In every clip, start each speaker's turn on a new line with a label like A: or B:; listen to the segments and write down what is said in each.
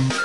A: नमस्कार,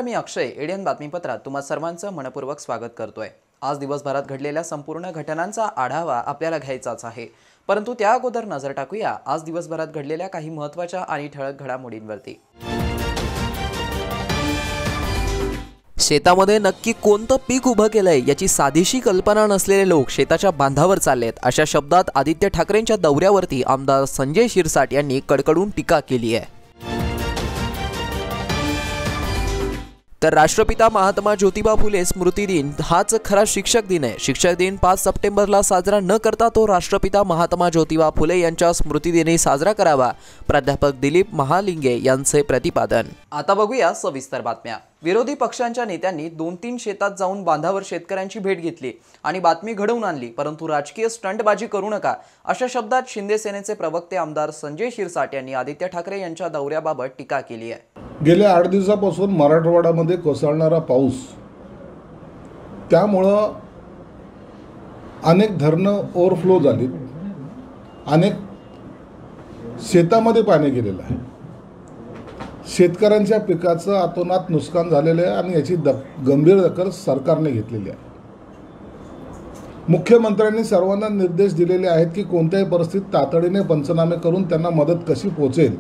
A: मी अक्षय. एडियन बातमीपत्रात तुम्हा सर्वांचं मनपूर्वक स्वागत करतोय. आज दिवसभरात घडलेल्या संपूर्ण घटनांचा आढावा आपल्याला घ्यायचाच आहे, परंतु त्या अगोदर नजर टाकूया आज दिवसभरात घडलेल्या काही महत्त्वाच्या आणि ठळक घडामोडींवरती. शेतामध्ये नक्की कोणतं पीक उभं केलंय याची साधीशी कल्पना नसलेले लोक शेताच्या बांधावर चाललेत, अशा शब्दात आदित्य ठाकरेंच्या दौऱ्यावरती आमदार संजय शिरसाट यांनी कडकडून टीका केली आहे. तर राष्ट्रपिता महात्मा ज्योतिबा फुले स्मृती दिन हाच खरा शिक्षक दिन आहे. शिक्षक दिन 5 सप्टेंबरला साजरा न करता तो राष्ट्रपिता महात्मा ज्योतिबा फुले यांच्या स्मृतिदिनी साजरा करावा, प्राध्यापक दिलीप महालिंगे यांचे प्रतिपादन. आता बघूया सविस्तर बातम्या. विरोधी पक्षांच्या नेत्यांनी 2-3 शेतात जाऊन बांधावर शेतकऱ्यांची भेट घेतली आणि बातमी घडवून आणली, परंतु राजकीय स्टंटबाजी करू नका, अशा शब्दात शिंदे सेनेचे प्रवक्ते आमदार संजय शिरसाट यांनी आदित्य ठाकरे यांच्या दौऱ्याबाबत टीका केली आहे.
B: गेल्या 8 दिवसापासून मराठवाड्यामध्ये कोसळणारा पाऊस, त्यामुळं अनेक धरणं ओव्हरफ्लो झाली, अनेक शेतामध्ये पाणी गेलेलं आहे, शेतकऱ्यांच्या पिकाचं अतोनात नुकसान झालेलं आहे आणि याची गंभीर दखल सरकारने घेतलेली आहे. मुख्यमंत्र्यांनी सर्वांना निर्देश दिलेले आहेत की कोणत्याही परिस्थितीत तातडीने पंचनामे करून त्यांना मदत कशी पोहोचेल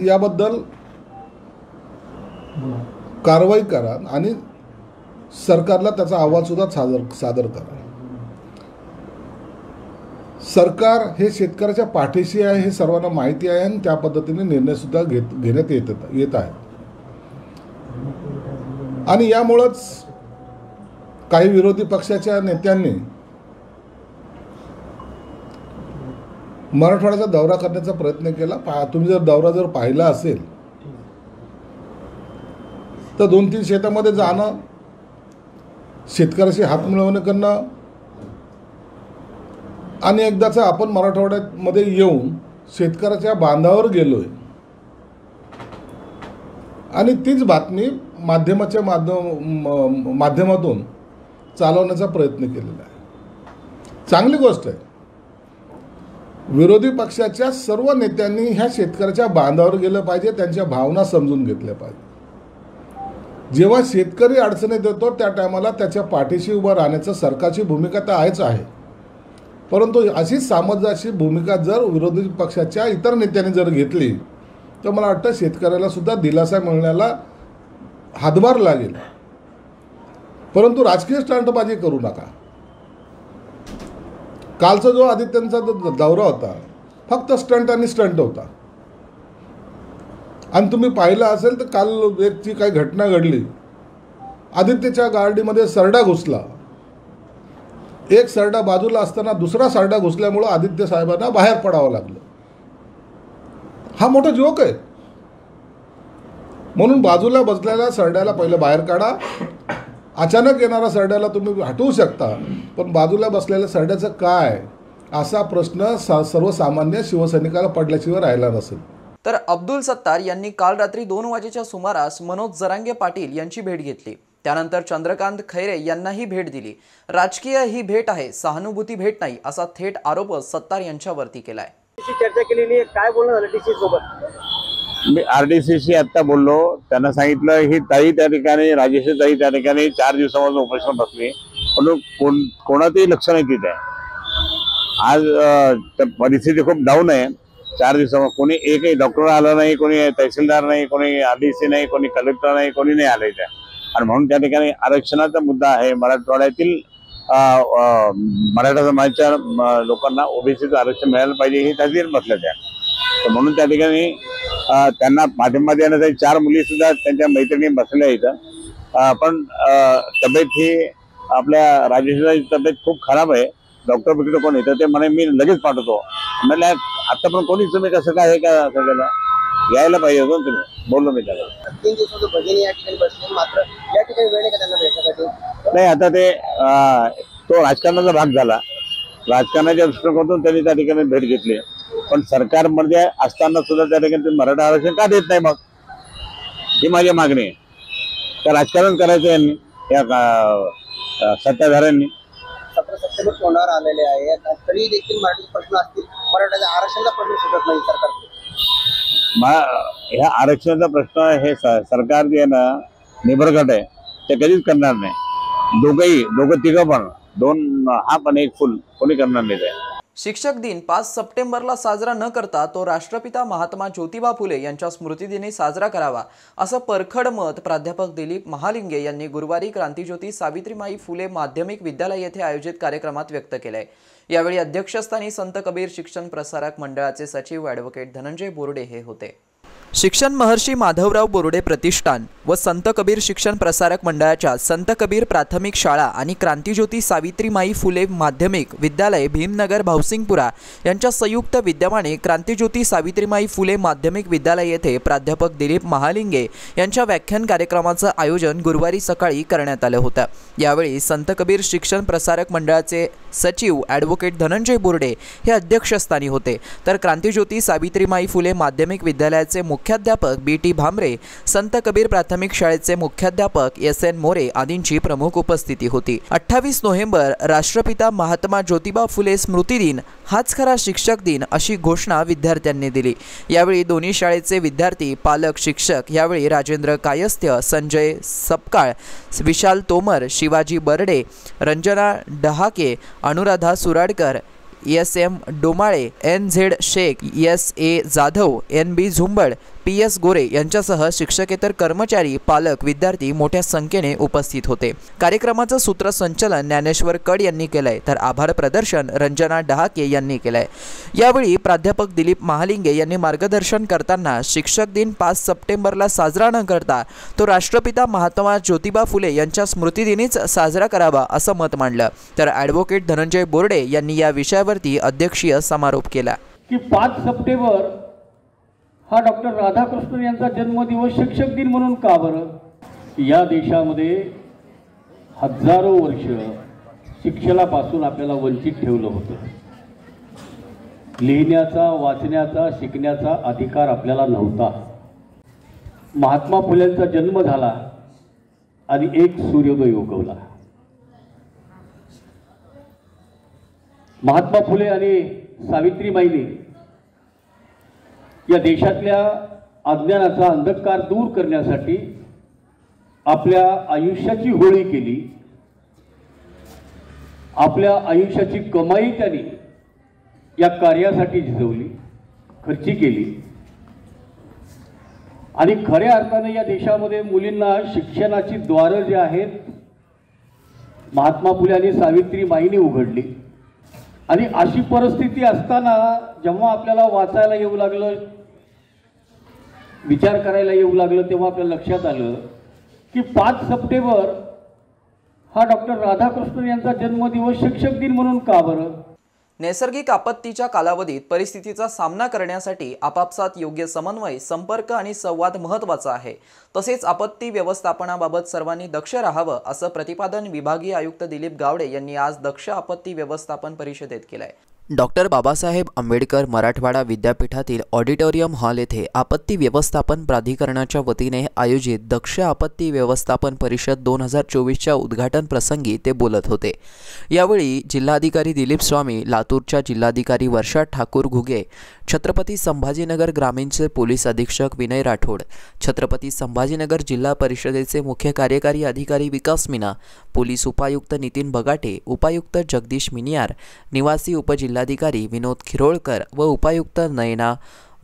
B: याबद्दल कारवाई करा आणि सरकारला त्याचा अहवाल सुद्धा सादर करा. सरकार हे शेतकऱ्याच्या पाठीशी आहे हे सर्वांना माहिती आहे आणि त्या पद्धतीने निर्णय सुद्धा घेण्यात येत आहे. आणि यामुळेच काही विरोधी पक्षाच्या नेत्यांनी मराठवाड्याचा दौरा करण्याचा प्रयत्न केला. तुम्ही जर दौरा पाहिला असेल तर 2-3 शेतामध्ये जाणं, शेतकऱ्याशी हातमिळवणी करणं आणि एकदाचा आपण मराठवाड्यामध्ये येऊन शेतकऱ्याच्या बांधावर गेलोय आणि तीच बातमी माध्यमातून चालवण्याचा प्रयत्न केलेला आहे. चांगली गोष्ट आहे. विरोधी पक्षाच्या सर्व नेत्यांनी ह्या शेतकऱ्याच्या बांधावर गेलं पाहिजे, त्यांच्या भावना समजून घेतल्या पाहिजे. जेव्हा शेतकरी अडचणीत येतो त्या टायमाला त्याच्या पाठीशी उभं राहण्याचं सरकारची भूमिका तर आहेच आहे, परंतु अशी सामंजस्य भूमिका जर विरोधी पक्षाच्या इतर नेत्यांनी जर घेतली तर मला वाटतं शेतकऱ्याला सुद्धा दिलासा मिळण्याला हातभार लागेल. परंतु राजकीय स्टंटबाजी करू नका. कालचा जो आदित्यांचा दौरा होता फक्त स्टंट आणि स्टंट होता. आणि तुम्ही पाहिलं असेल तर काल एक जी काही घटना घडली, आदित्यच्या गाडीमध्ये सरडा घुसला, एक सरडा बाजूला असताना दुसरा सरडा घुसल्यामुळं आदित्य साहेबांना बाहेर पडावं लागलं. हा मोठा जोक आहे. म्हणून बाजूला बसलेल्या सरड्याला पहिलं बाहेर काढा. अचानक येणारा सरड्याला तुम्ही हटवू शकता, पण बाजूला बसलेल्या सरड्याचं काय असा प्रश्न सर्वसामान्य शिवसैनिकाला पडल्याशिवाय राहिला नसेल.
A: तर अब्दुल सत्तार यांनी काल रात्री 2 वाजेच्या सुमारास मनोज जरांगे पाटील यांची भेट घेतली. त्यानंतर चंद्रकांत खैरे यांनाही भेट दिली. राजकीय ही भेट आहे, सहानुभूती भेट नाही, असा थेट आरोप सत्तार यांच्यावरती केलाय.
C: चर्चा केलेली काय बोलणं झालं डीसी सोबत?
D: मी आरडीसीशी आता बोललो, त्यांना सांगितलं ही ताई त्या ठिकाणी, राजेश ताई त्या ठिकाणी 4 दिवसापासून उपोषण बसली, पण कोणाचंही लक्ष नाही तिथे. आज परिस्थिती खूप डाऊन आहे. 4 दिवसामध्ये कोणी एकही डॉक्टर आला नाही, कोणी तहसीलदार नाही, कोणी आरडीसी नाही, कोणी कलेक्टर नाही, कोणी नाही आलं इथे. आणि म्हणून त्या ठिकाणी आरक्षणाचा मुद्दा आहे. मराठवाड्यातील मराठा समाजाच्या लोकांना ओबीसीचं आरक्षण मिळालं पाहिजे ही त्यातील बसल्या त्या. तर म्हणून त्या ठिकाणी त्यांना पाठिंबा देण्यासाठी 4 मुली सुद्धा त्यांच्या मैत्रिणी बसल्या इथं. पण तब्येत ही आपल्या राजेशाची तब्येत खूप खराब आहे. डॉक्टर बिक्टर कोण येतं ते म्हणे मी लगेच पाठवतो. म्हटलं आता पण कोणी तुम्ही कसं काय आहे का सगळ्याला यायला पाहिजे होतं तुम्ही, बोललो मी त्याला.
C: 3 दिवसाचं भजन या ठिकाणी बसले, मात्र या ठिकाणी वेळ नाही का त्यांना भेटण्यासाठी?
D: नाही आता ते तो राजकारणाचा भाग झाला. राजकारणाच्या दृष्टिकोनातून त्यांनी त्या ठिकाणी भेट घेतली, पण सरकारमध्ये असताना सुद्धा त्या ठिकाणी ते मराठा आरक्षण का देत नाही? मग ही माझी मागणी आहे. त्या राजकारण करायचं यांनी, या सत्ताधाऱ्यांनी.
C: 17 सप्टेंबर तोंडावर आलेले आहे, तरी देखील मराठी प्रश्न असतील, मराठ्याच्या आरक्षणाचा प्रश्न सुटत नाही सरकार.
D: ह्या आरक्षणाचा प्रश्न हे सरकार जे आहे ना, निबरगट आहे, ते कधीच करणार नाही. दोघं तिघं पण, दोन हाफ आणि एक फुल कोणी करणार नाही. ते
A: शिक्षक दिन 5 सप्टेंबरला साजरा न करता तो राष्ट्रपिता महात्मा ज्योतिबा फुले यांच्या स्मृतिदिनी साजरा करावा, असं परखड मत प्राध्यापक दिलीप महालिंगे यांनी गुरुवारी क्रांतिज्योती सावित्रीमाई फुले माध्यमिक विद्यालय येथे आयोजित कार्यक्रमात व्यक्त केलंय. यावेळी अध्यक्षस्थानी संत कबीर शिक्षण प्रसारक मंडळाचे सचिव ॲडव्होकेट धनंजय बोर्डे हे होते. शिक्षण महर्षी माधवराव बोर्डे प्रतिष्ठान व संत कबीर शिक्षण प्रसारक मंडळाच्या संत कबीर प्राथमिक शाळा आणि क्रांतिज्योती सावित्रीमाई फुले माध्यमिक विद्यालय भीमनगर भावसिंगपुरा यांच्या संयुक्त विद्यमाने क्रांतिज्योती सावित्रीमाई फुले माध्यमिक विद्यालय येथे प्राध्यापक दिलीप महालिंगे यांच्या व्याख्यान कार्यक्रमाचं आयोजन गुरुवारी सकाळी करण्यात आलं होतं. यावेळी संत कबीर शिक्षण प्रसारक मंडळाचे सचिव ॲडव्होकेट धनंजय बोर्डे हे अध्यक्षस्थानी होते, तर क्रांतिज्योती सावित्रीमाई फुले माध्यमिक विद्यालयाचे मुख्याध्यापक BT भामरे, संत कबीर प्राथमिक शाळेचे मुख्याध्यापक SN मोरे आदींची प्रमुख उपस्थिती होती. 28 नोव्हेंबर राष्ट्रपिता महात्मा ज्योतिबा फुले स्मृती दिन हाच खरा शिक्षक दिन अशी घोषणा विद्यार्थ्यांनी दिली. यावेळी दोन्ही शाळेचे विद्यार्थी, पालक, शिक्षक यावेळी राजेंद्र कायस्थ्य, संजय सपकाळ, विशाल Tomar, Shivaji Barde, Ranjana Dahake, Anuradha Suradkar, SM Domale, NZ Shaikh, SA Jadhav, NB झुंबड, PS गोरे यांच्यासह शिक्षकेतर कर्मचारी, पालक, विद्यार्थी मोठ्या संख्येने उपस्थित होते. कार्यक्रमाचं सूत्रसंचालन ज्ञानेश्वर कड यांनी केलंय, तर आभार प्रदर्शन रंजना डहाके यांनी केलंय. यावेळी प्राध्यापक दिलीप महालिंगे यांनी मार्गदर्शन करताना शिक्षक दिन 5 सप्टेंबरला साजरा न करता तो राष्ट्रपिता महात्मा ज्योतिबा फुले यांच्या स्मृतिदिनीच साजरा करावा असं मत मांडलं. तर ॲडव्होकेट धनंजय बोर्डे यांनी या विषयावरती अध्यक्षीय समारोप केला.
E: की 5 सप्टेंबर हा डॉक्टर राधाकृष्णन यांचा जन्मदिवस शिक्षक दिन म्हणून का बरं? या देशामध्ये हजारो वर्ष शिक्षणापासून आपल्याला वंचित ठेवलं होतं. लिहिण्याचा, वाचण्याचा, शिकण्याचा अधिकार आपल्याला नव्हता. महात्मा फुलेंचा जन्म झाला आणि एक सूर्योदय उगवला. महात्मा फुले आणि सावित्रीबाईंनी या देशातल्या अज्ञानाचा अंधकार दूर करण्यासाठी आपल्या आयुष्याची होळी केली. आपल्या आयुष्याची कमाई त्यांनी या कार्यासाठी झिजवली, खर्ची केली. आणि खऱ्या अर्थाने या देशामध्ये मुलींना शिक्षणाची द्वारं जे आहेत महात्मा फुले आणि सावित्रीबाईंनी उघडली. आणि अशी परिस्थिती असताना जेव्हा आपल्याला वाचायला येऊ लागलं, विचार करायला येऊ लागलं, तेव्हा आपल्याला लक्षात आलं की 5 सप्टेंबर हा डॉक्टर राधाकृष्णन यांचा जन्मदिवस शिक्षक दिन म्हणून का बरं?
A: नैसर्गिक आपत्तीच्या कालावधीत परिस्थितीचा सामना करण्यासाठी आपापसात योग्य समन्वय, संपर्क आणि संवाद महत्त्वाचा आहे. तसेच आपत्ती व्यवस्थापनाबाबत सर्वांनी दक्ष राहावं असं प्रतिपादन विभागीय आयुक्त दिलीप गावडे यांनी आज दक्ष आपत्ती व्यवस्थापन परिषदेत केलंय. डॉक्टर बाबासाहेब आंबेडकर मराठवाडा विद्यापीठातील ऑडिटोरियम हॉल येथे आपत्ती व्यवस्थापन प्राधिकरणाच्या वतीने आयोजित दक्ष आपत्ती व्यवस्थापन परिषद 2024च्या उद्घाटन प्रसंगी ते बोलत होते. यावेळी जिल्हाधिकारी दिलीप स्वामी, लातूरच्या जिल्हाधिकारी वर्षा ठाकूर घुगे, छत्रपती संभाजीनगर ग्रामीणचे पोलीस अधीक्षक विनय राठोड, छत्रपती संभाजीनगर जिल्हा परिषदेचे मुख्य कार्यकारी अधिकारी विकास मीना, पोलीस उपायुक्त नितीन बगाटे, उपायुक्त जगदीश मिनियार, निवासी उपजिल्हाधिकारी विनोद खिरोळकर व उपायुक्त नयना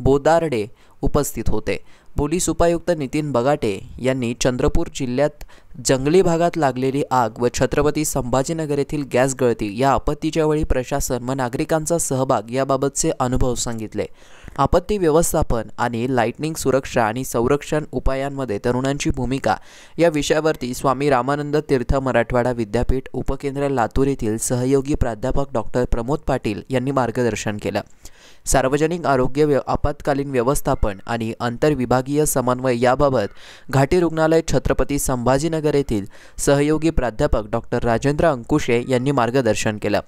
A: बोदार्डे उपस्थित होते. पोलीस उपायुक्त नितीन बगाटे यांनी चंद्रपूर जिल्ह्यात जंगली भागात लागलेली आग व छत्रपती संभाजीनगर येथील गॅस गळती या आपत्तीच्या वेळी प्रशासन व नागरिकांचा सहभाग याबाबतचे अनुभव सांगितले. आपत्ती व्यवस्थापन आणि लाइटनिंग सुरक्षा आणि संरक्षण उपायांमध्ये तरुणांची भूमिका या विषयावरती स्वामी रामानंद तीर्थ मराठवाडा विद्यापीठ उपकेंद्र लातूर येथील सहयोगी प्राध्यापक डॉक्टर प्रमोद पाटील यांनी मार्गदर्शन केलं. सार्वजनिक आरोग्य आपत्कालीन व्यवस्थापन आणि आंतरविभागीय समन्वय याबाबत घाटी रुग्णालय छत्रपती संभाजीनगर येथील सहयोगी प्राध्यापक डॉक्टर राजेंद्र अंकुशे यांनी मार्गदर्शन केलं।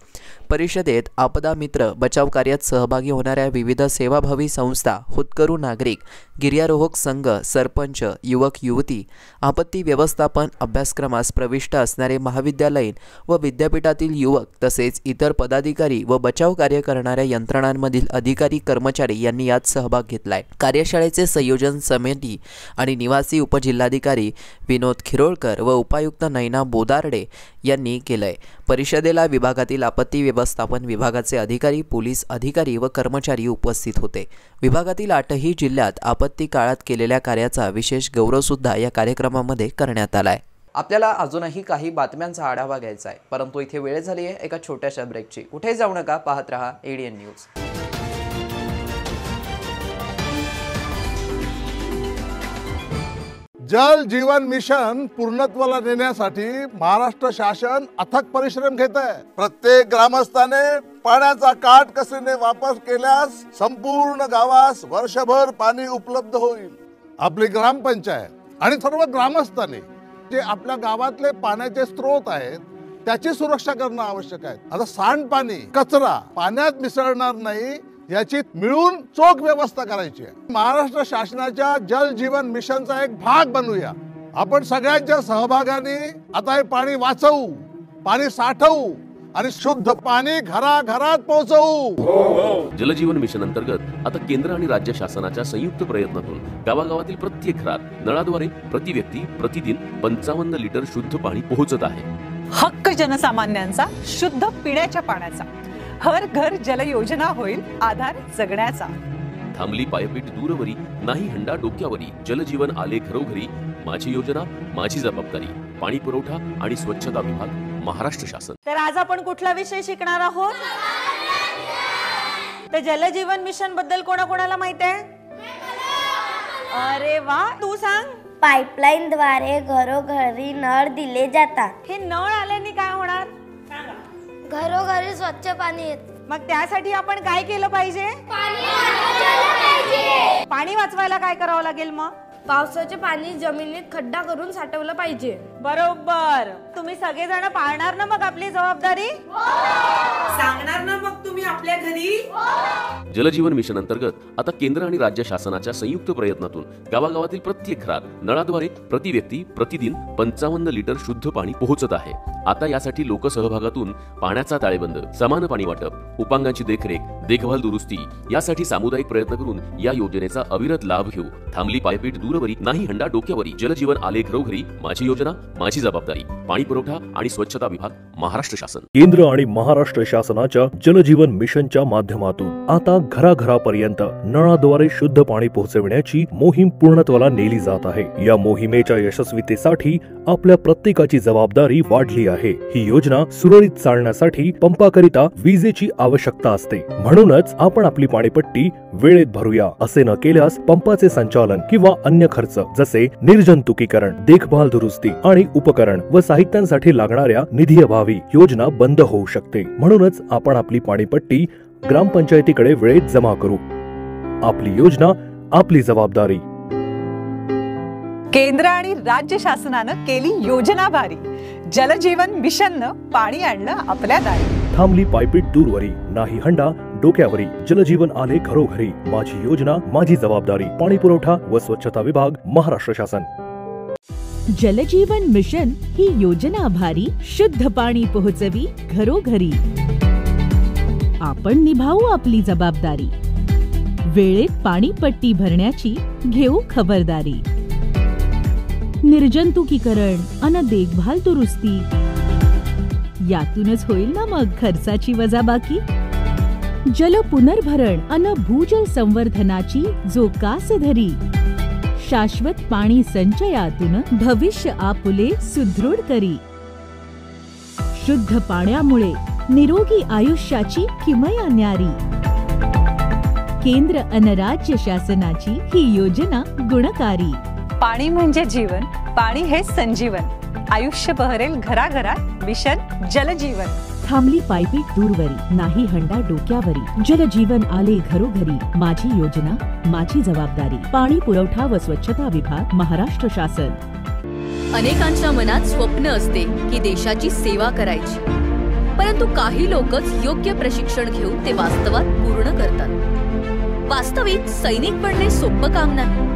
A: परिषदेत आपदा मित्र बचाव कार्यात सहभागी होणाऱ्या विविध सेवाभावी संस्था, होतकरू नागरिक, गिर्यारोहक संघ, सरपंच, युवक युवती, आपत्ती व्यवस्थापन अभ्यासक्रमास प्रविष्ट असणारे महाविद्यालयीन व विद्यापीठातील युवक तसेच इतर पदाधिकारी व बचाव कार्य करणाऱ्या यंत्रणांमधील अधिकारी कर्मचारी यांनी यात सहभाग घेतलाय। कार्यशाळेचे संयोजन समिती आणि निवासी उपजिल्हाधिकारी विनोद खिरोळकर व उपायुक्त नैना बोदार्डे यांनी केलंय। परिषदेला विभागातील आपत्ती व्यवस्थापन विभागाचे अधिकारी, पोलीस अधिकारी व कर्मचारी उपस्थित होते। विभागातील 8ही जिल्ह्यात आपत्ती काळात केलेल्या कार्याचा विशेष गौरव सुद्धा या कार्यक्रमामध्ये करण्यात आलाय। आपल्याला अजूनही काही बातम्यांचा आढावा घ्यायचा आहे, परंतु इथे वेळ झाली आहे एका छोट्याशा ब्रेकची। कुठे जाऊ नका, पाहत रहा ADN न्यूज।
B: जल जीवन मिशन पूर्णत्वाला नेण्यासाठी महाराष्ट्र शासन अथक परिश्रम घेत आहे। प्रत्येक ग्रामस्थाने पाण्याचा काटकसरीने वापर केल्यास संपूर्ण गावास वर्षभर पाणी उपलब्ध होईल। आपली ग्रामपंचायत आणि सर्व ग्रामस्थांनी जे आपल्या गावातले पाण्याचे स्रोत आहेत त्याची सुरक्षा करणं आवश्यक आहे। आता सांडपाणी, कचरा पाण्यात मिसळणार नाही याची मिळून चोख व्यवस्था करायची आहे। महाराष्ट्र शासनाच्या जल जीवन मिशनचा एक भाग बनूया। आपण सगळ्यांच्या सहभागाने आता हे पाणी वाचवू, पाणी साठवू आणि शुद्ध पाणी घराघरात पोहोचवू।
F: जलजीवन मिशन अंतर्गत आता केंद्र आणि राज्य शासनाच्या संयुक्त प्रयत्नातून गावागावातील प्रत्येक घरात नळाद्वारे प्रति व्यक्ती प्रतिदिन 55 लिटर शुद्ध पाणी पोहोचत आहे।
G: हक्क जनसामान्यांचा शुद्ध पिण्याच्या पाण्याचा, हर घर जल योजना होईल आधार जगण्याचा।
F: थांबली पायपीट दूरवरी, नाही हंडा डोक्यावरी, जलजीवन आले घरोघरी, माझी योजना माझी जबाबदारी, पाणी पुरवठा आणि स्वच्छता विभाग, महाराष्ट्र शासन।
H: तर आज आपण कुठला विषय शिकणार आहोत? तर जलजीवन मिशन बद्दल कोणाकोणाला माहिती आहे? अरे वा, तू सांग।
I: पाइपलाइन द्वारे घरोघरी नळ दिले जातात।
H: हे नळ आल्याने काय होणार?
I: घरोघरी स्वच्छ पाणी येते।
H: मग त्यासाठी आपण काय केलं पाहिजे? पाणी वाचवायला काय करावं लागेल? मग
I: पावसाचे पाणी जमिनीत खड्डा करून साठवलं पाहिजे।
H: बरोबर। तुम्ही सगळेजण पाळणार ना मग आपली जबाबदारी? सांगणार ना मग तुम्ही आपल्या घरी?
F: जलजीवन मिशन अंतर्गत आता केंद्र आणि राज्य शासनाच्या संयुक्त प्रयत्नातून गावागावातील प्रत्येक घरात नळाद्वारे प्रति व्यक्ती प्रतिदिन 55 लिटर शुद्ध पाणी पोहोचत आहे। आता यासाठी लोकसहभागातून पाण्याचा ताळेबंद, समान पाणी वाटप, उपांगांची देखरेख, देखभाल दुरुस्ती यासाठी सामुदायिक प्रयत्न करून या योजनेचा अविरत लाभ घेऊ। थांबली पायपीट दूरवरी, नाही हंडा डोक्यावरी, जलजीवन आले घरोघरी, माझी योजना माझी जबाबदारी, पाणी पुरवठा आणि स्वच्छता विभाग, महाराष्ट्र शासन।
J: केंद्र आणि महाराष्ट्र शासनाच्या जलजीवन मिशनच्या माध्यमातून आता घराघरापर्यंत नळाद्वारे शुद्ध पाणी पोहोचविण्याची मोहीम पूर्णत्वाला नेली जात आहे। या मोहिमेच्या यशस्वीतेसाठी आपल्या प्रत्येकाची जबाबदारी वाढली आहे। ही योजना सुरळीत चालण्यासाठी पंपाकरिता विजेची आवश्यकता असते, म्हणूनच आपण आपली पाणीपट्टी वेळेत भरूया। असे न केल्यास पंपाचे संचालन किंवा अन्य खर्च जसे निर्जंतुकीकरण, देखभाल दुरुस्ती आणि उपकरण व साहित्यांसाठी लागणाऱ्या निधीअभावी योजना बंद होऊ शकते। म्हणूनच आपण आपली पाणीपट्टी ग्रामपंचायतीकडे वेळेत जमा करू। आपली योजना आपली जबाबदारी।
G: केंद्र आणि राज्य शासनानं केली योजना भारी, जलजीवन मिशननं पाणी आणलं आपल्या दारी।
J: थांबली पायपीट दूरवरी, नाही हंडा डोक्यावरी, जलजीवन आले घरोघरी, माझी योजना माझी जबाबदारी, पाणी पुरवठा व स्वच्छता विभाग, महाराष्ट्र शासन।
K: जलजीवन मिशन ही योजना आभारी शुद्ध पाणी पोहोचवी घरोघरी। आपण निभावू आपली जबाबदारी, वेळेत पाणी पट्टी भरण्याची घेऊ खबरदारी। निर्जंतुकीकरण अन देखभाल दुरुस्ती यातूनच होईल ना मग खर्चाची वजाबाकी। जल पुनर्भरण अन भूजल संवर्धनाची जो कास धरी, शाश्वत पाणी संचयातून भविष्य आपुले सुदृढ करी। शुद्ध पाण्यामुळे निरोगी आयुष्याची किमया न्यारी। केंद्र अन राज्य शासनाची ही योजना गुणकारी।
G: पाणी म्हणजे जीवन, पाणी हे संजीवन, आयुष्य बहरेल घराघरात, मिशन जलजीवन।
K: थांबली पायपीट दूरवरी, नाही हंडा डोक्यावरी, जलजीवन आले घरोघरी, माझी योजना माझी जबाबदारी, पाणी पुरवठा व स्वच्छता विभाग, महाराष्ट्र शासन.
L: अनेकांच्या मनात स्वप्न असते की देशाची सेवा करायची, परंतु काही लोकच योग्य प्रशिक्षण घेऊन ते वास्तवात पूर्ण करतात. वास्तविक सैनिक बनणे सोपं काम नाही,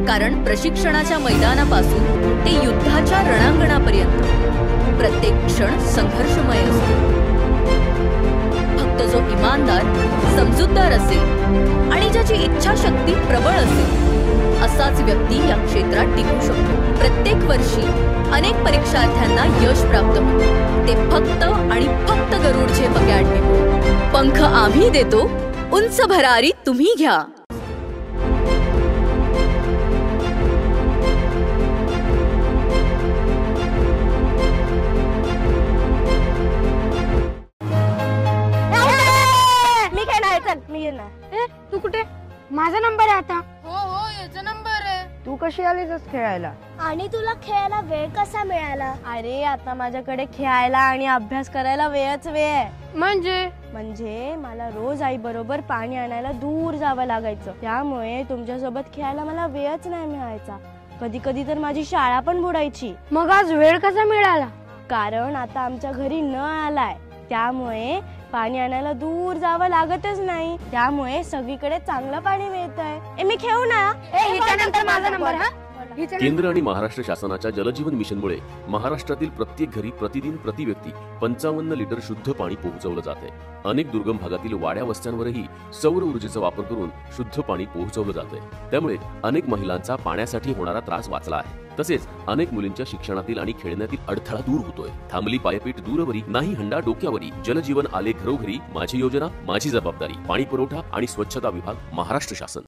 L: कारण प्रशिक्षणाच्या मैदानापासून ते युद्धाच्या रणांगणापर्यंत प्रत्येक क्षण संघर्षमय असतो. फक्त जो इमानदार, समजूतदार असेल आणि ज्याची इच्छाशक्ती प्रबळ असेल असाच व्यक्ती या क्षेत्रात टिकू शकतो. प्रत्येक वर्षी अनेक परीक्षार्थ्यांना यश प्राप्त होते, ते फक्त आणि फक्त गरुडचे अकॅडमी. पंख आम्ही देतो, उंच भरारी तुम्ही घ्या.
M: तू कुठे? माझा नंबर आहे आता. हो याचा नंबर आहे. तू कशी आलीस खेळायला?
I: आणि तुला खेळायला वेळ कसा मिळाला? अरे आता माझ्याकडे खेळायला आणि अभ्यास करायला वेळच वेळ आहे. म्हणजे मला रोज आई बरोबर पाणी आणायला दूर जावं लागायचं, त्यामुळे तुमच्यासोबत खेळायला मला वेळच नाही मिळायचा. कधी कधी तर माझी शाळा पण बुडायची.
M: मग आज वेळ कसा मिळाला?
I: कारण आता आमच्या घरी नळ आलाय, त्यामुळे पाणी आणायला दूर जावं लागतच नाही, त्यामुळे सगळीकडे चांगलं पाणी मिळतंय. मी खेळू ना?
M: माझा नंबर.
F: केंद्र आणि महाराष्ट्र शासनाच्या जलजीवन मिशनमुळे महाराष्ट्रातील प्रत्येक घरी प्रतिदिन प्रति व्यक्ती 55 लिटर शुद्ध पाणी पोहोचवलं जाते. अनेक दुर्गम भागातील वाड्या वस्त्यांवरही सौर ऊर्जेचा वापर करून शुद्ध पाणी पोहोचवलं जाते. त्यामुळे अनेक महिलांचा पाण्यासाठी होणारा त्रास वाचला आहे. तसेच अनेक मुलींच्या शिक्षणातील आणि खेळण्यातील अडथळा दूर होतोय. थांबली पायपीट दूरवरी, नाही हंडा डोक्यावरी, जलजीवन आले घरोघरी, माझी योजना माझी जबाबदारी, पाणी पुरवठा आणि स्वच्छता विभाग, महाराष्ट्र शासन.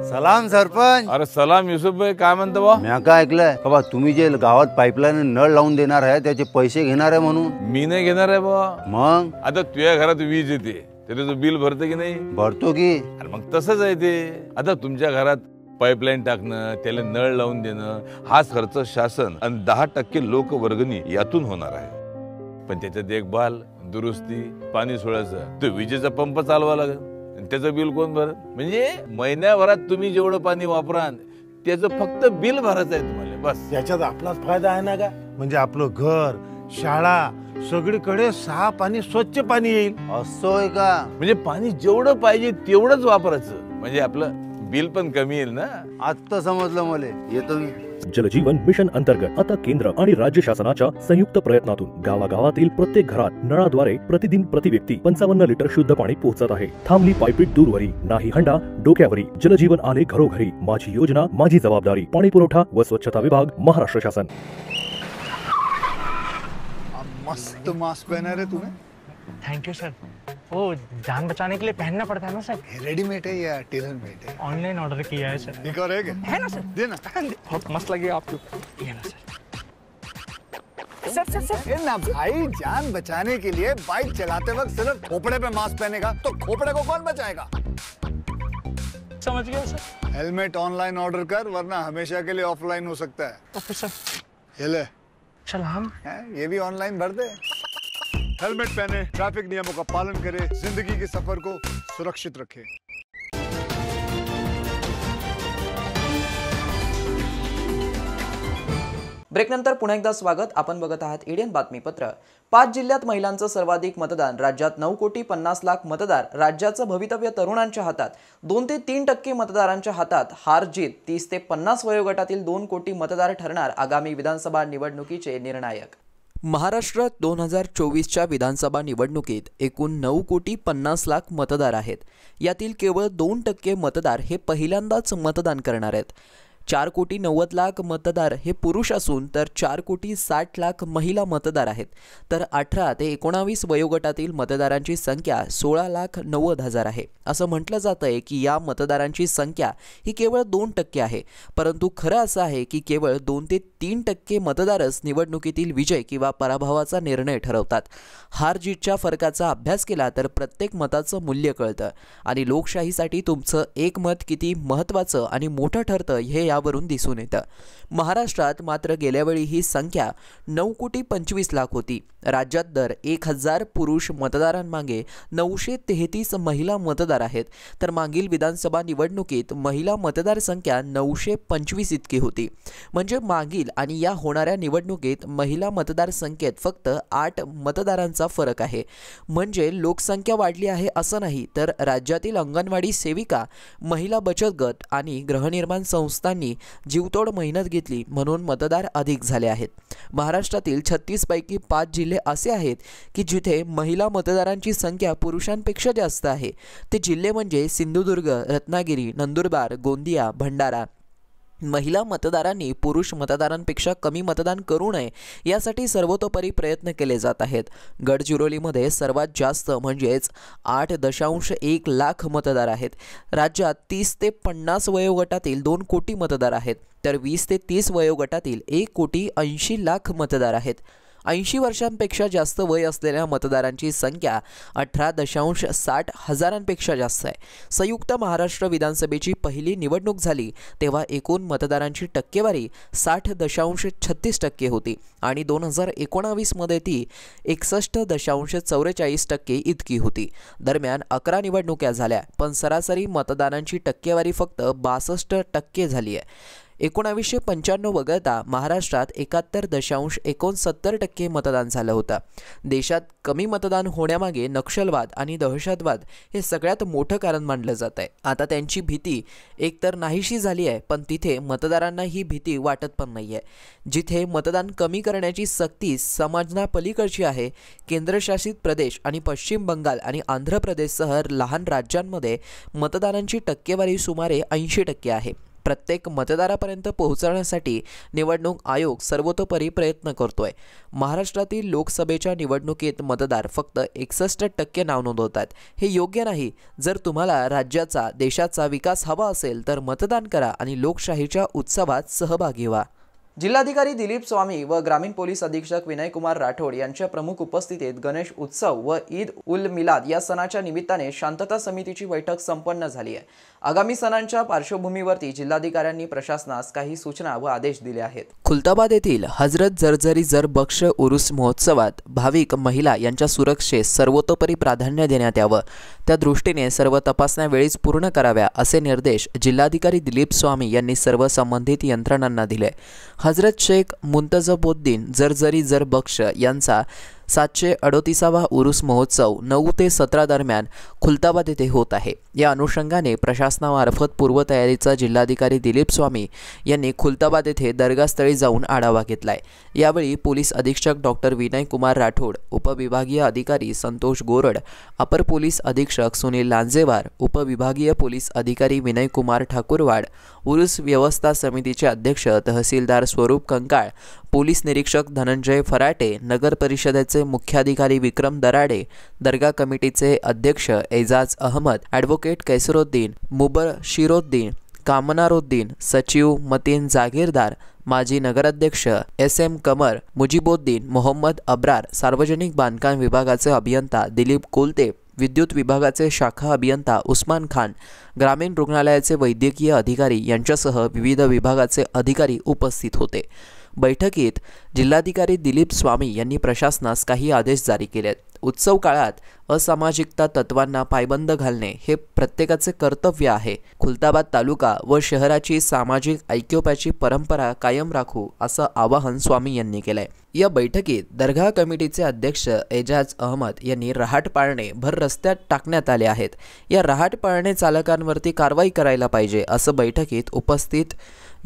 N: सलाम सरपंच.
O: अरे सलाम युसुफ भाई, काय म्हणतो बा?
N: मी काय ऐकलंय बाबा, तुम्ही जे गावात पाईपलाईन नळ लावून देणार आहे त्याचे पैसे घेणार आहे म्हणून.
O: मी नाही घेणार आहे बा.
N: मग
O: आता तुझ्या घरात वीज येते, त्याचं बिल भरते की नाही?
N: भरतो की.
O: अरे मग तसंच आहे ते. आता तुमच्या घरात पाईपलाईन टाकणं, त्याला नळ लावून देणं, हाच खर्च शासन आणि 10% लोक वर्गणी यातून होणार आहे. पण त्याच्या देखभाल, दुरुस्ती, पाणी सोडायचं, तो विजेचा पंप चालवा लागेल, त्याचं बिल कोण भरत? म्हणजे महिन्याभरात तुम्ही जेवढं पाणी वापराल त्याचं फक्त बिल भरायचं आहे तुम्हाला, बस.
P: याच्यात आपलाच फायदा आहे ना का? म्हणजे आपलं घर, शाळा, सगळीकडे साफ आणि स्वच्छ पाणी येईल.
N: असं का?
O: म्हणजे पाणी जेवढं पाहिजे तेवढंच वापरायचं, म्हणजे आपलं बिल पण कमी येईल ना.
N: आता समजलं मला. येतो मी.
J: जलजीवन मिशन अंतर्गत आता केंद्र आणि राज्य शासनाच्या संयुक्त प्रयत्नातून गावागावातील प्रत्येक घरात नळाद्वारे प्रतिदिन प्रति व्यक्ती 55 लिटर शुद्ध पाणी पोहोचत आहे. थांबली पायपीट दूरवरी, नाही हंडा डोक्यावरी, जलजीवन आले घरोघरी, माझी योजना माझी जबाबदारी, पाणी पुरवठा व स्वच्छता विभाग, महाराष्ट्र शासन.
Q: मस्त मास्क पहना रहे तुम्हें.
R: Thank you sir. वो जान बचाने के लिए पहनना पड़ता है ना सर.
Q: रेडीमेड है या टेलर मेड है?
R: ऑनलाइन ऑर्डर किया है सर.
Q: एक और है
R: ना सर.
Q: देना.
R: बहुत मस्त लगे आपको. ये ना सर.
Q: सर ना भाई, जान बचाने के लिए बाइक चलाते वक्त सिर्फ खोपड़े पे मास्क पहनेगा तो खोपड़े को कौन बचाएगा?
R: समझ गया सर.
Q: हेलमेट ऑनलाइन ऑर्डर कर, वरना हमेशा के लिए ऑफलाइन हो सकता है.
R: Okay sir.
Q: ये ले.
R: चल हम
Q: ये भी ऑनलाइन भर दे. हेलमेट पहने, ट्रैफिक नियमों का पालन करें, जिंदगी के सफर को सुरक्षित रखें.
A: ब्रेकनंतर पुन्हा एकदा स्वागत. आपण बघत आहात एडीएन बातमीपत्र. 5 जिल्ह्यात महिलांचं सर्वाधिक मतदान. राज्यात 9,50,00,000 मतदार. राज्याचं भवितव्य तरुणांच्या हातात. 2 ते 3% मतदारांच्या हातात. हार जीत 30 ते 50 वयोगटातील 2 कोटी मतदार ठरणार आगामी विधानसभा निवडणुकीचे निर्णायक. महाराष्ट्रात 2024च्या विधानसभा निवडणुकीत एकूण 9,50,00,000 मतदार आहेत. यातील केवळ 2% मतदार हे पहिल्यांदाच मतदान करणार आहेत. 4,90,00,000 मतदार हे पुरुष असून तर 4,60,00,000 महिला मतदार आहेत. तर 18 ते 19 वयोगटातील मतदारांची संख्या 16,90,000 आहे. असं म्हटलं जातं आहे की या मतदारांची संख्या ही केवळ 2% आहे, परंतु खरं असं आहे की केवळ 2 ते 3% मतदारच निवडणुकीतील विजय किंवा पराभवाचा निर्णय ठरवतात. हार जीतच्या फरकाचा अभ्यास केला तर प्रत्येक मताचं मूल्य कळतं आणि लोकशाहीसाठी तुमचं एक मत किती महत्त्वाचं आणि मोठं ठरतं हे यावरून दिसून येतं। महाराष्ट्रात मात्र गेल्यावेळी ही संख्या 9,25,00,000 होती। राज्यात दर 1,000 पुरुष मतदारांमागे 933 महिला मतदार आहेत, तर मागील विधानसभा निवडणुकीत महिला मतदार संख्या 925 इतकी होती। म्हणजे मागील आणि या होणाऱ्या निवडणुकीत महिला मतदार संख्येत फक्त 8 मतदारांचा फरक आहे। म्हणजे लोकसंख्या वाढली आहे असं नाही, तर राज्यातील अंगणवाडी सेविका, महिला बचत गट आणि गृहनिर्माण संस्थांनी जीवतोड मेहनत घेतली म्हणून मतदार अधिक झाले आहेत। महाराष्ट्रातील 36 पैकी 5 जिल्हे असे आहेत की जिथे महिला मतदारांची संख्या पुरुषांपेक्षा जास्त आहे। ते जिल्हे म्हणजे सिंधुदुर्ग, रत्नागिरी, नंदुरबार, गोंदिया, भंडारा। महिला मतदारांनी पुरुष मतदारांपेक्षा कमी मतदान करू नये यासाठी सर्वतोपरी प्रयत्न केले जात आहेत। गडचिरोलीमध्ये सर्वात जास्त म्हणजेच 8.1 लाख मतदार आहेत। राज्यात 30 ते 50 वयोगटातील 2 कोटी मतदार आहेत, तर 20 ते 30 वयोगटातील 1,80,00,000 मतदार आहेत। 80 वर्षांपेक्षा जास्त वय असलेल्या मतदारांची संख्या 18.60 हजारांपेक्षा जास्त आहे। संयुक्त महाराष्ट्र विधानसभेची पहिली निवडणूक झाली तेव्हा एकूण मतदारांची टक्केवारी 60.36% होती आणि 2019 मध्ये ती 61.44% इतकी होती। दरम्यान 11 निवडणुका झाल्या, पण सरासरी मतदानांची टक्केवारी फक्त 62% झाली आहे। 1995 वगळता महाराष्ट्रात 71.69% मतदान झालं होतं। देशात कमी मतदान होण्यामागे नक्षलवाद आणि दहशतवाद हे सगळ्यात मोठं कारण मानलं जात आहे। आता त्यांची भीती एकतर नाहीशी झाली आहे, पण तिथे मतदारांना ही भीती वाटत पण नाही आहे। जिथे मतदान कमी करण्याची सक्ती समाजापलीकडची आहे, केंद्रशासित प्रदेश आणि पश्चिम बंगाल आणि आंध्र प्रदेशसह लहान राज्यांमध्ये मतदानांची टक्केवारी सुमारे 80% आहे। प्रत्येक मतदारापर्यंत पोहोचण्यासाठी निवडणूक आयोग सर्वतोपरी प्रयत्न करतोय। महाराष्ट्रातील लोकसभेच्या निवडणुकीत मतदार फक्त 61% नाव नोंदवतात। हे योग्य नाही। जर तुम्हाला राज्याचा, देशाचा विकास हवा असेल तर मतदान करा आणि लोकशाहीच्या उत्सवात सहभागी व्हा।
S: जिल्हाधिकारी दिलीप स्वामी व ग्रामीण पोलीस अधीक्षक विनयकुमार राठोड यांच्या प्रमुख उपस्थितीत गणेश उत्सव व ईद उल मिलाद या सणाच्या निमित्ताने शांतता समितीची बैठक संपन्न झाली आहे। आगामी सणांच्या पार्श्वभूमीवरती जिल्हाधिकाऱ्यांनी प्रशासनास काही सूचना व आदेश दिले आहेत।
A: खुलताबाद येथील हजरत जरजरी जर बख्श उरुस महोत्सवात भाविक महिला यांच्या सुरक्षेस सर्वतोपरी प्राधान्य देण्यात यावं, त्या दृष्टीने सर्व तपासण्या वेळीच पूर्ण कराव्या असे निर्देश जिल्हाधिकारी दिलीप स्वामी यांनी सर्व संबंधित यंत्रणांना दिले। हजरत शेख मुंतजबुद्दीन जरजरी जर बख्श यांचा 738वा उरुस महोत्सव 9 ते 17 दरम्यान खुलताबाद येथे होत आहे। या अनुषंगाने प्रशासनामार्फत पूर्वतयारीचा जिल्हाधिकारी दिलीप स्वामी यांनी खुलताबाद येथे दरगास्थळी जाऊन आढावा घेतलाय। यावेळी पोलीस अधीक्षक डॉक्टर विनयकुमार राठोड, उपविभागीय अधिकारी संतोष गोरड, अपर पोलीस अधीक्षक सुनील लांजेवार, उपविभागीय पोलीस अधिकारी विनयकुमार ठाकूरवाड, उरुस व्यवस्था समितीचे अध्यक्ष तहसीलदार स्वरूप कंकाळ, पोलीस निरीक्षक धनंजय फराटे, नगर परिषदेचे मुख्याधिकारी विक्रम दराडे, दर्गा कमिटीचे अध्यक्ष एजाज अहमद, ॲडव्होकेट कैसरुद्दीन, मुबशिरुद्दीन, कामनारुद्दीन, सचिव मतीन जागीरदार, माजी नगराध्यक्ष SM कमर, मुजिबुद्दीन, मोहम्मद अब्रार, सार्वजनिक बांधकाम विभागाचे अभियंता दिलीप कोलते, विद्युत विभागाचे शाखा अभियंता उस्मान खान, ग्रामीण रुग्णालयाचे वैद्यकीय अधिकारी यांच्यासह विविध विभागाचे अधिकारी उपस्थित होते। बैठकीत जिल्हाधिकारी दिलीप स्वामी यांनी प्रशासनास काही आदेश जारी केले। उत्सव काळात असामाजिकता तत्वांना पायबंद घालणे हे प्रत्येकाचे कर्तव्य आहे। खुलताबाद तालुका व शहराची सामाजिक ऐक्योप्याची परंपरा कायम राखू असं आवाहन स्वामी यांनी केलंय। या बैठकीत दर्गा कमिटीचे अध्यक्ष एजाज अहमद यांनी रहाट पाळणे भर रस्त्यात टाकण्यात आले आहेत। या रहाट पाळणे चालकांवरती कारवाई करायला पाहिजे असं बैठकीत उपस्थित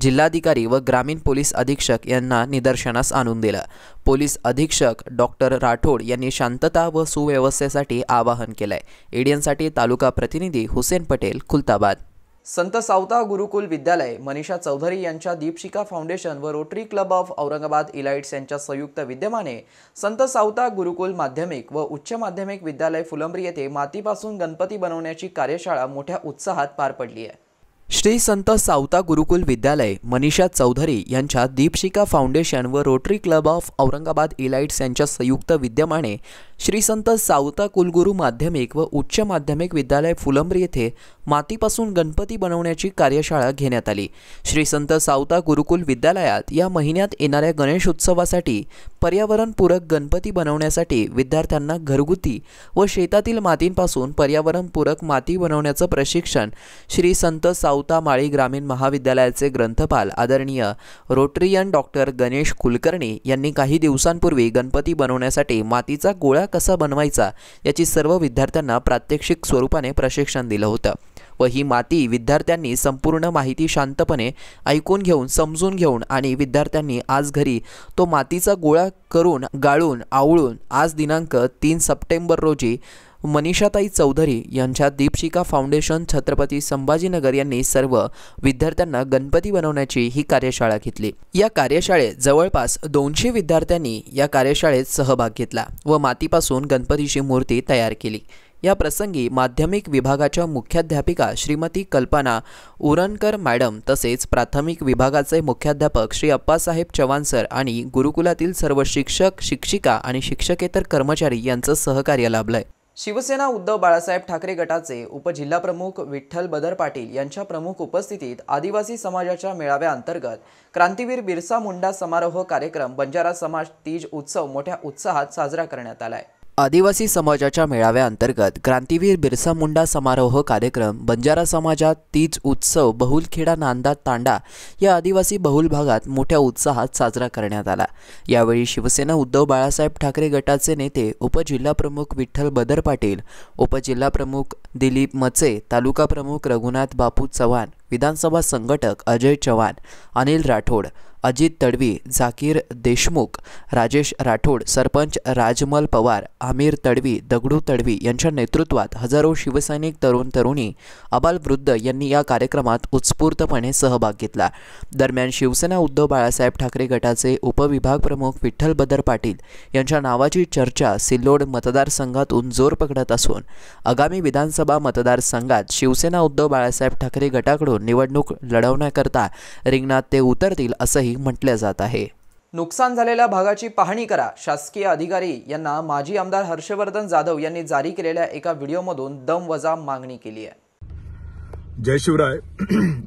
A: जिल्हाधिकारी व ग्रामीण पोलीस अधीक्षक यांना निदर्शनास आणून दिलं। पोलीस अधीक्षक डॉक्टर राठोड यांनी शांतता व सुव्यवस्थेसाठी आवाहन केलंय। एडियनसाठी तालुका प्रतिनिधी हुसेन पटेल, खुलताबाद।
S: संत सावता गुरुकुल विद्यालय, मनीषा चौधरी यांच्या दीपशिखा फाउंडेशन व rotary club of Aurangabad elites यांच्या संयुक्त विद्यमाने संत सावता गुरुकुल माध्यमिक व उच्च माध्यमिक विद्यालय फुलंब्री येथे मातीपासून गणपती बनवण्याची कार्यशाळा मोठ्या उत्साहात पार पडली आहे।
A: श्री संत सावता गुरुकुल विद्यालय, मनीषा चौधरी यांच्या दीपशिखा फाउंडेशन व rotary club of Aurangabad elites यांच्या संयुक्त विद्यमाने श्री संत सावता कुलगुरू माध्यमिक व उच्च माध्यमिक विद्यालय फुलंब्री येथे मातीपासून गणपती बनवण्याची कार्यशाळा घेण्यात आली। श्री संत सावता गुरुकुल विद्यालयात या महिन्यात येणाऱ्या गणेश उत्सवासाठी पर्यावरणपूरक गणपती बनवण्यासाठी विद्यार्थ्यांना घरगुती व शेतातील मातींपासून पर्यावरणपूरक माती बनवण्याचं प्रशिक्षण श्री संत सावता माळी ग्रामीण महाविद्यालयाचे ग्रंथपाल आदरणीय रोटरियन डॉक्टर गणेश कुलकर्णी यांनी काही दिवसांपूर्वी गणपती बनवण्यासाठी मातीचा गोळा कसा बनवायचा याची सर्व विद्यार्थ्यांना प्रात्यक्षिक स्वरूपाने प्रशिक्षण दिलं होतं व ही माती विद्यार्थ्यांनी संपूर्ण माहिती शांतपणे ऐकून घेऊन समजून घेऊन आणि विद्यार्थ्यांनी आज घरी तो मातीचा गोळा करून गाळून आवळून आज दिनांक 3 सप्टेंबर रोजी मनीषाताई चौधरी यांच्या दीपशिखा फाउंडेशन छत्रपती संभाजीनगर यांनी सर्व विद्यार्थ्यांना गणपती बनवण्याची ही कार्यशाळा घेतली। या कार्यशाळेत जवळपास 200 विद्यार्थ्यांनी या कार्यशाळेत सहभाग घेतला व मातीपासून गणपतीची मूर्ती तयार केली। या प्रसंगी माध्यमिक विभागाच्या मुख्याध्यापिका श्रीमती कल्पना उरणकर मॅडम तसेच प्राथमिक विभागाचे मुख्याध्यापक श्री अप्पासाहेब चव्हाण सर आणि गुरुकुलातील सर्व शिक्षक, शिक्षिका आणि शिक्षकेतर कर्मचारी यांचं सहकार्य लाभलंय। शिवसेना उद्धव बाळासाहेब ठाकरे गटाचे उपजिल्हाप्रमुख विठ्ठल बदर पाटील यांच्या प्रमुख उपस्थितीत आदिवासी समाजाच्या मेळाव्याअंतर्गत क्रांतीवीर बिरसा मुंडा समारोह कार्यक्रम बंजारा समाज तीज उत्सव मोठ्या उत्साहात साजरा करण्यात आलाय। आदिवासी समाजाच्या मेळाव्याअंतर्गत क्रांतीवीर बिरसा मुंडा समारोह कार्यक्रम बंजारा समाजात तीज उत्सव बहुलखेडा नांदा तांडा या आदिवासी बहुल भागात मोठ्या उत्साहात साजरा करण्यात आला। यावेळी शिवसेना उद्धव बाळासाहेब ठाकरे गटाचे नेते उपजिल्हाप्रमुख विठ्ठल बदर पाटील, उपजिल्हाप्रमुख दिलीप मचे, तालुका प्रमुख रघुनाथ बापू चव्हाण, विधानसभा संघटक अजय चव्हाण, अनिल राठोड, अजित तडवी, जाकीर देशमुख, राजेश राठोड, सरपंच राजमल पवार, आमिर तडवी, दगडू तडवी यांच्या नेतृत्वात हजारो शिवसैनिक, तरुण तरुणी, आबालवृद्ध यांनी या कार्यक्रमात उत्स्फूर्तपणे सहभाग घेतला। दरम्यान शिवसेना उद्धव बाळासाहेब ठाकरे गटाचे उपविभाग प्रमुख विठ्ठल बदर पाटील यांच्या नावाची चर्चा सिल्लोड मतदारसंघातून जोर पकडत असून आगामी विधानसभा मतदारसंघात शिवसेना उद्धव बाळासाहेब ठाकरे गटाकडून निवडणूक लढवण्याकरता रिंगणात ते उतरतील असंही म्हटले जात आहे। नुकसान झालेल्या भागाची पाहणी करा, शासकीय अधिकारी यांना माजी आमदार हर्षवर्धन जाधव यांनी जारी केलेल्या एका व्हिडिओमधून दमवजा मागणी केली आहे।
T: जय शिवराय।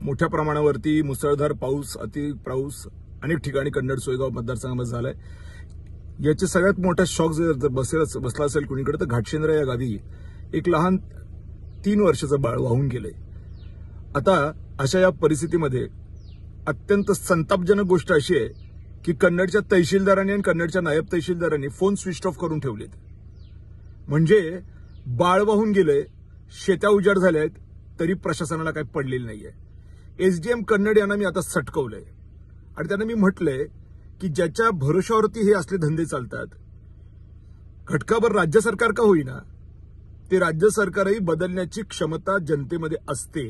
T: मोठ्या प्रमाणावरती मुसळधार पाऊस, अतिपाऊस अनेक ठिकाणी कन्नड सोयगाव मतदारसंघामध्ये झालाय। याचे सगळ्यात मोठा शॉक जर बसला असेल कुणीकडे तर घाटशेंद्र या गावी एक लहान 3 वर्षाचं बाळ वाहून गेलंय। आता अशा या परिस्थितीमध्ये अत्यंत संतापजनक गोष्ट अशी आहे की कन्नडच्या तहसीलदारांनी आणि कन्नडच्या नायब तहसीलदारांनी फोन स्विच ऑफ करून ठेवलेत। म्हणजे बाळ वाहून गेलंय, शेत्या उजाड झाल्या आहेत, तरी प्रशासनाला काही पडलेलं नाहीये। एसडीएम कन्नड यांना मी आता सटकवलंय आणि त्यांना मी म्हटलंय की ज्याच्या भरोशावरती हे असले धंदे चालतात, घटकाभर राज्य सरकार का होईना ते राज्य सरकारही बदलण्याची क्षमता जनतेमध्ये असते।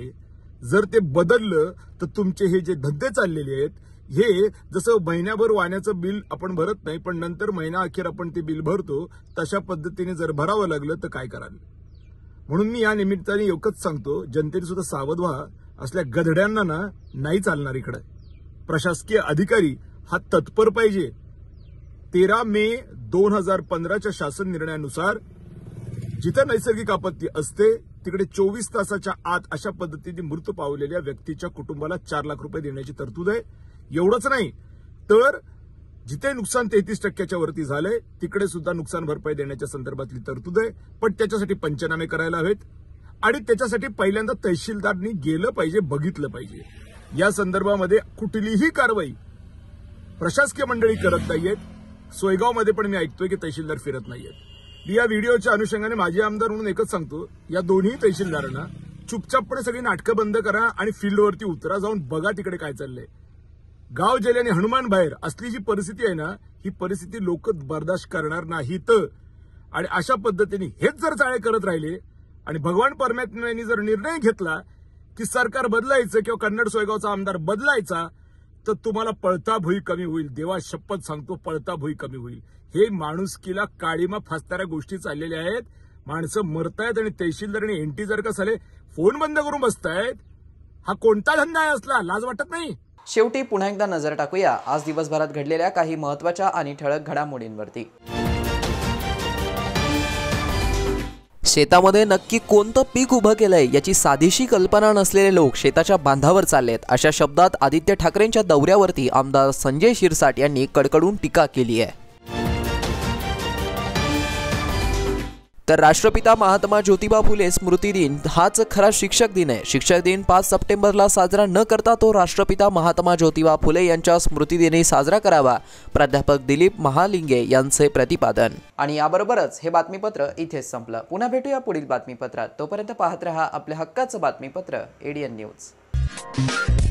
T: जर ते बदललं तर तुमचे हे जे धंदे चाललेले आहेत, हे जसं महिन्याभर वाण्याचं बिल आपण भरत नाही पण नंतर महिना अखेर आपण ते बिल भरतो, तशा पद्धतीने जर भरावं लागलं तर काय कराल। म्हणून मी या निमित्ताने एकच सांगतो, जनतेने सुद्धा सावध व्हा, असल्या गधड्यांना ना नाही चालणार इकडे। प्रशासकीय अधिकारी हा तत्पर पाहिजे। 13 मे 2015च्या शासन निर्णयानुसार जिथे नैसर्गिक आपत्ती असते तिकडे 24 तासाच्या आत अशा पद्धतीने मृत्यू पावलेल्या व्यक्तीच्या कुटुंबाला 4 लाख रुपये देण्याची तरतूद आहे। एवढंच नाही तर जिथे नुकसान 33% वरती झालंय तिकडे सुद्धा नुकसान भरपाई देण्याच्या संदर्भातली तरतूद आहे। पण त्याच्यासाठी पंचनामे करायला हवेत आणि त्याच्यासाठी पहिल्यांदा तहसीलदारांनी गेलं पाहिजे, बघितलं पाहिजे। या संदर्भामध्ये कुठलीही कारवाई प्रशासकीय मंडळी करत नाहीयेत। सोयगावमध्ये पण मी ऐकतोय की तहसीलदार फिरत नाहीयेत। या व्हिडिओच्या अनुषंगाने माझे आमदार म्हणून एकच सांगतो, या दोन्ही तहसीलदारांना चुपचापपणे सगळी नाटकं बंद करा आणि फील्डवरती उतरा, जाऊन बघा तिकडे काय चाललंय। गाव जेल आणि हनुमान बाहेर असली जी परिस्थिती आहे ना, ही परिस्थिती लोक बर्दाश्त करणार नाहीत। आणि अशा पद्धतीने हेच जर चाळे करत राहिले आणि भगवान परमात्म्याने जर निर्णय घेतला की सरकार बदलायचं किंवा कन्नड सोयगावचा आमदार बदलायचा, तर तुम्हाला पळता भुई कमी होईल। देवा शपथ सांगतो, पळता भुई कमी होईल। हे माणुसकीला काळीमा फासणाऱ्या गोष्टी चाललेल्या आहेत। माणसं मरतायत आणि तहसीलदार आणि एनटी जर का झाले फोन बंद करून बसतायत, हा कोणता धंदा आहे असला? लाज वाटत नाही?
S: शेवटी पुन्हा एकदा नजर टाकूया आज दिवसभरात घडलेल्या काही महत्त्वाच्या आणि ठळक घडामोडींवरती। शेतामध्ये नक्की कोणतं पीक उभं केलंय याची साधीशी कल्पना नसलेले लोक शेताच्या बांधावर चाललेत, अशा शब्दात आदित्य ठाकरेंच्या दौऱ्यावरती आमदार संजय शिरसाट यांनी कडकडून टीका केली आहे। तर राष्ट्रपिता महात्मा ज्योतिबा फुले स्मृती दिन हाच खरा शिक्षक दिन आहे। शिक्षक दिन 5 सप्टेंबरला साजरा न करता तो राष्ट्रपिता महात्मा ज्योतिबा फुले यांच्या स्मृतिदिनी साजरा करावा, प्राध्यापक दिलीप महालिंगे यांचे प्रतिपादन। आणि याबरोबरच हे बातमीपत्र इथेच संपलं। पुन्हा भेटूया पुढील बातमीपत्रात। तोपर्यंत पाहत रहा आपल्या हक्काचं बातमीपत्र ADN न्यूज।